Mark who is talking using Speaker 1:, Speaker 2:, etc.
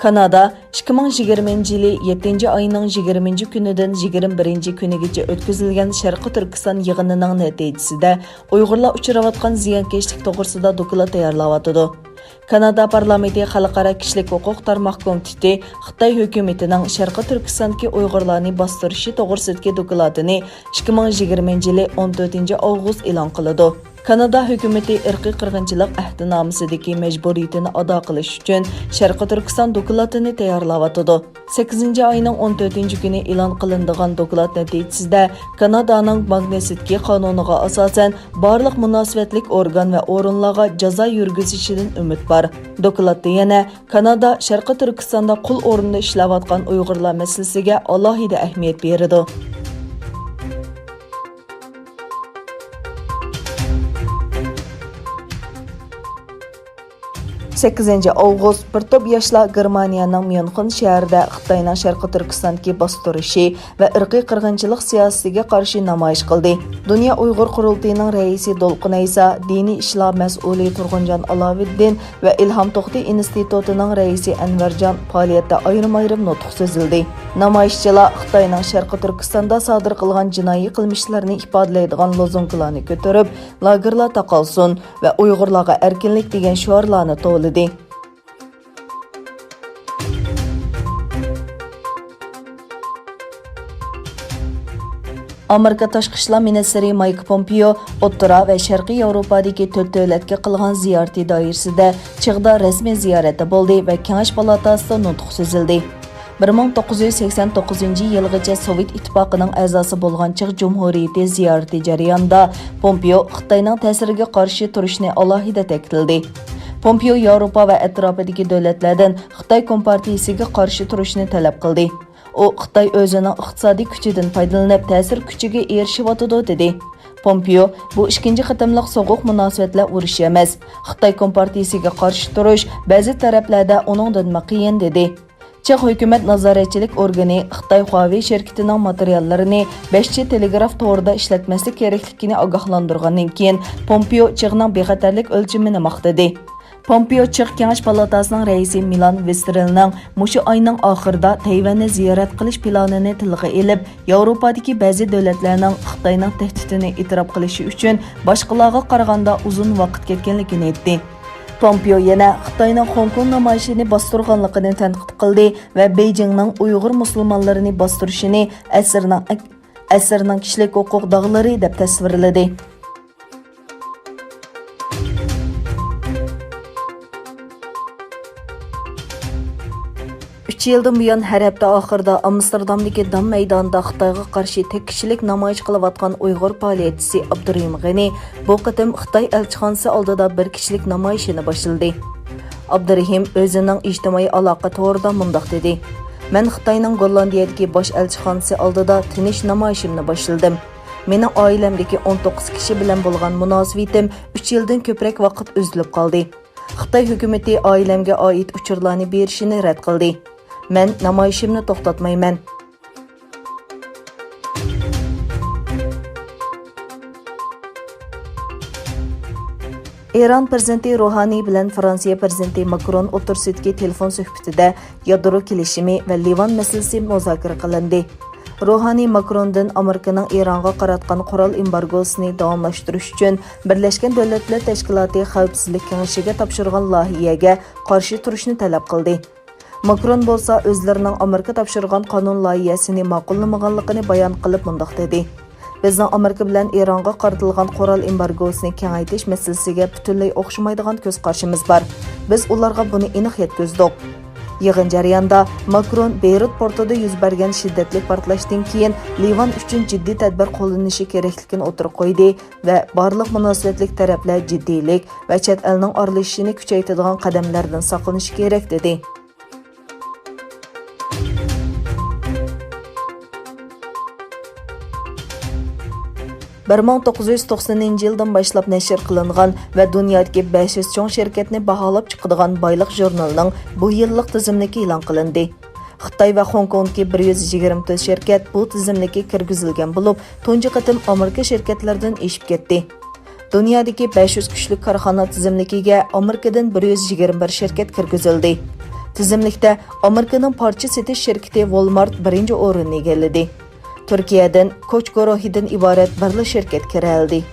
Speaker 1: Kanada 2020 yılı 7. ayının 20. günüden 21. günügacha o'tkazilgan Sharqi Turkiston yig'inining natijasida Uyg'urlar uchrayotgan ziyonkashlik to'g'risida doklad tayyorlayotdi. Kanada parlamenti xalqaro kishilik huquq tarmoq komiteti Xitoy hukumatining Sharqi Turkistondagi Uyg'urlarni bostirishi to'g'risidagi dokladini 2020 yılı 14 avgust e'lon qildi. Kanada hukumati irqiy qirg'inchilik ahdnomasidagi majburiyatini ado qilish uchun Sharqi Turkiston dokladini tayyorlayotdi. 8 ayning 14 kuni e'lon qilingan doklad natijasida Kanadaning Magnitsky qonuniga asosan barliq munosabatlik organ va o'rinlarga jazo yurgizishidan umid bor. Dokladda yana Kanada Sharqi Turkistonda qul o'rnida ishlayotgan Uyg'urlar masalasiga alohida ahamiyat beradi. 8 avgust bir to'p yoshlar Germaniyaning Myunxen shahrida Xitoyning Sharqi Turkistondagi bostirishi va irqiy qirg'inchilik siyosatiga qarshi namoyish qildi. Dunyo Uyg'ur qurultiyining raisi Dolqin Aysa, diniy ishlar mas'uli Turg'unjon Aloviddin va Ilhom To'xti institutining raisi Anvarjon faoliyatda ayrim-ayrim nutq so'zildi. Namoyishchilar Xitoyning Sharqi Turkistonda sodir qilgan jinoiy qilmishlarni ifodalaydigan lozunkalarni ko'tarib, lagerlar taqalsin va Uyg'urlarga erkinlik degan shiorlarni to'ldi. Amerika Tashqi ishlar ministri Mike Pompeo O'rta va Sharqiy Yevropadagi 4 davlatga qilgan ziyorati doirasida Chig'da rasmiy ziyorati bo'ldi va Kengash palatasida nutq so'zildi. 1989 yilgacha Sovet ittifoqining a'zosi bo'lgan Chig' Jumhuriyati ziyorati jarayonida Pompeo Xitoyning ta'siriga qarshi turishni alohida ta'kidladi. Pompeo Yevropa va atrofidagi davlatlardan Xitoy kompartiyasiga qarshi turishni talab qildi. U Xitoy o'zining iqtisodiy kuchidan foydalanib ta'sir kuchiga erishayotdi dedi. Pompeo bu ikkinchi qatimliq so'g'uq munosabatlar urushi emas, Xitoy kompartiyasiga qarshi turish ba'zi taraflarda uningdan qiyin dedi. Chek hukumat nazoratchilik organi Xitoy Huawei shirkatining materiallarini 5chi telegraf to'g'rida ishlatmaslik kerakligini ogohlantirgandan keyin Pompeo Chekning bexatarlik o'lchimini maqtadi. Pompeo Chek Kengash palatasining raisi Milan Vestrelning mushu oyning oxirida Tayvanni ziyorat qilish planini tilga olib, Yevropadagi ba'zi davlatlarning Xitoyning tahdidini e'tirof qilishi uchun boshqalarga qaraganda uzun vaqt ketganligini aytdi. Pompeo yana Xitoyning Hong Kong namoyishini bostirganligini tanqid qildi va Beijingning Uyg'ur musulmonlarini bostirishini asrning kishilik huquq dog'lari deb tasvirladi. 3 yildan buyon har hafta oxirida Amsterdamdagi Dam maydonida Xitoyga qarshi tek kishilik namoyish qilayotgan Uyg'ur faoliyatchisi Abdurahim G'ani bu qatim Xitoy elchixonasi oldida bir kishilik namoyishini boshladi. Abdurahim o'zining ijtimoiy aloqa to'g'rida mundaq dedi: "Men Xitoyning Gollandiyadagi bosh elchixonasi oldida tinish namoyishimni boshladim. Mening oilamdagi 19 kishi bilan bo'lgan munosabatim 3 yildan ko'proq vaqt uzilib qoldi. Xitoy hukumati oilamga oid uchurlarni berishini rad qildi. Men namoyishimni to'xtatmayman." Eron prezidenti Ruhaniy bilan Fransiya prezidenti Macron o'rtasidagi telefon suhbatida yadro kelishimi va Livan masalasi muzokara qilindi. Ruhaniy Macrondan Amerikaning Eronga qaratgan qurol embargosini davomlashtirish uchun Birlashgan Davlatlar Tashkiloti Xavfsizlik Kengashiga topshirgan loyihaga qarshi turishni talab qildi. Macron bo'lsa o'zlarining Amerika topshirgan qonun loyihasini ma'qullamaganligini bayon qilib mundaq dedi: "Bizning Amerika bilan Eronga qaratilgan qurol embargosini kengaytirish masalasiga butunlay o'xshamaydigan ko'z qarashimiz bor. Biz ularga buni aniq yetkazdik." Yig'in jarayonida Macron Beyrut portida yuz bergan shiddatli portlashdan keyin Livan uchun jiddiy tadbir qo'llanishi kerakligini o'tirib qo'ydi va barliq munosabatlik taraflar jiddiylik va chet elning aralashishini kuchaytiradigan qadamlardan saqlanishi kerak dedi. 1990 yildan boshlab nashr qilingan va dunyodagi 500 cho'ng shirkatni baholab chiqadigan boylik jurnalining bu yillik tizimligi e'lon qilindi. Xitoy va Hong Kongdagi 124 shirkat bu tizimlikka kirgizilgan bo'lib, tunji qatim Amerika shirkatlaridan eshib ketdi. Dunyodagi 500 kuchli korxona tizimligiga Amerikadan 121 shirkat kirgizildi. Tizimlikda Amerikaning parcha setish şirketi Walmart birinchi o'rinni egalladi. Turkiyadan Koç guruhidan iborat birli shirkat kiraldi.